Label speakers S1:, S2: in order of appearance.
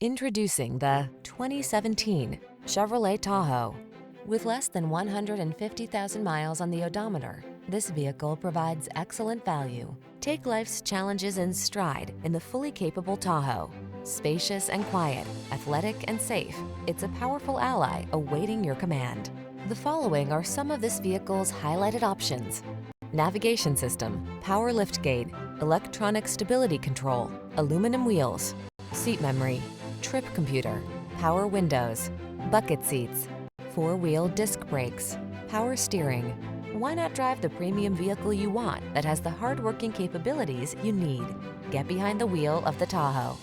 S1: Introducing the 2017 Chevrolet Tahoe. With less than 150,000 miles on the odometer, this vehicle provides excellent value. Take life's challenges in stride in the fully capable Tahoe. Spacious and quiet, athletic and safe, it's a powerful ally awaiting your command. The following are some of this vehicle's highlighted options: navigation system, power liftgate, electronic stability control, aluminum wheels, seat memory, trip computer, power windows, bucket seats, four-wheel disc brakes, power steering. Why not drive the premium vehicle you want that has the hard-working capabilities you need? Get behind the wheel of the Tahoe.